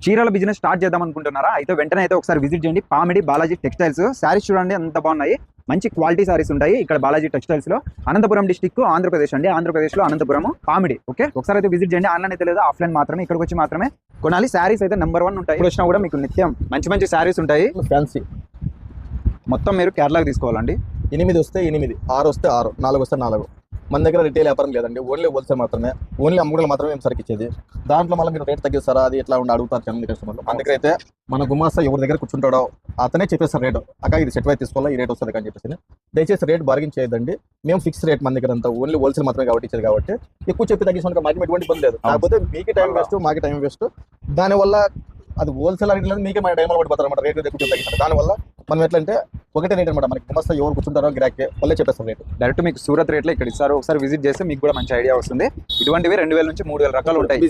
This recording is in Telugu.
చీరల బిజినెస్ స్టార్ట్ చేద్దాం అనుకుంటున్నారా? అయితే వెంటనే అయితే ఒకసారి విజిట్ చేయండి పామిడి బాలాజీ టెక్స్టైల్స్. శారీస్ చూడండి ఎంత బాగున్నాయి, మంచి క్వాలిటీ శారీస్ ఉంటాయి ఇక్కడ బాలాజీ టెక్స్టైల్స్ లో. అనంతపురం డిస్టిక్ ఆంధ్రప్రదేశ్ అండి, ఆంధ్రప్రదేశ్ లో అనంతపురం పామిడి. ఓకే, ఒకసారి అయితే విజిట్ చేయండి. ఆన్లైన్ అయితే లేదా, ఆఫ్లైన్ మాత్రమే, ఇక్కడికి వచ్చి మాత్రమే కొనాలి. శారీస్ అయితే నెంబర్ 1 ఉంటాయి. ఇప్పుడు వచ్చినా కూడా మీకు నిత్యం మంచి మంచి శారీస్ ఉంటాయి. ఫ్యాన్సీ మొత్తం మీరు కేరళకి తీసుకోవాలండి. 8 వస్తే 8, 6 వస్తే 6, 4 వస్తే 4. మన దగ్గర రిటైల్ వ్యాపారం లేదండి, ఓన్లీ హోల్సేల్ మాత్రమే, ఓన్లీ అమ్ముడులు మాత్రమే మేము సరికి ఇచ్చేది. దాంట్లో మళ్ళీ మీరు రేట్ తగ్గిస్తారా అది ఎట్లా ఉండి అడుగుతారు చాలా కస్టమర్లు. మన దగ్గర అయితే మన గుమాస్తా ఎవరి దగ్గర కూర్చుంటాడో అతనే చెప్పేస్తారు రేటు, అక్క ఇది సెట్ వైజ్ తీసుకోవాలా, ఈ రేట్ వస్తుంది అని చెప్పేసి. దయచేసి రేట్ బార్గెన్ చేయదండి, మేము ఫిక్స్ రేట్ మన దగ్గర అంతా ఓన్లీ హోల్సేల్ మాత్రమే కాబట్టి ఇచ్చేది. కాబట్టి ఎక్కువ చెప్పి తగ్గించుకుంటే మాకు ఎటువంటి ఇబ్బంది లేదు. కాకపోతే మీకు టైం వేస్ట్, మాకు టైం వేస్ట్. దానివల్ల అది హోల్సేల్ అనేది మీకే మన టైంలో పడిపోతారు అనమాట. రేట్ ఎక్కువ తగ్గిస్తారు. దానివల్ల మనం ఎట్లా అంటే ఒకటే రేట్ అనమాట, మనకి గుమస్తా ఎవరు కూర్చుంటారో గిరాకే వాళ్ళే చెప్పేస్తారు రేటు. డైరెక్ట్ మీకు సూరత్ రేట్లో ఇక్కడ ఇస్తారు. ఒకసారి విజిట్ చేస్తే మీకు కూడా మంచి ఐడియా వస్తుంది. ఇటువంటివి 2000 నుంచి 3000 రకాలు ఉంటాయి.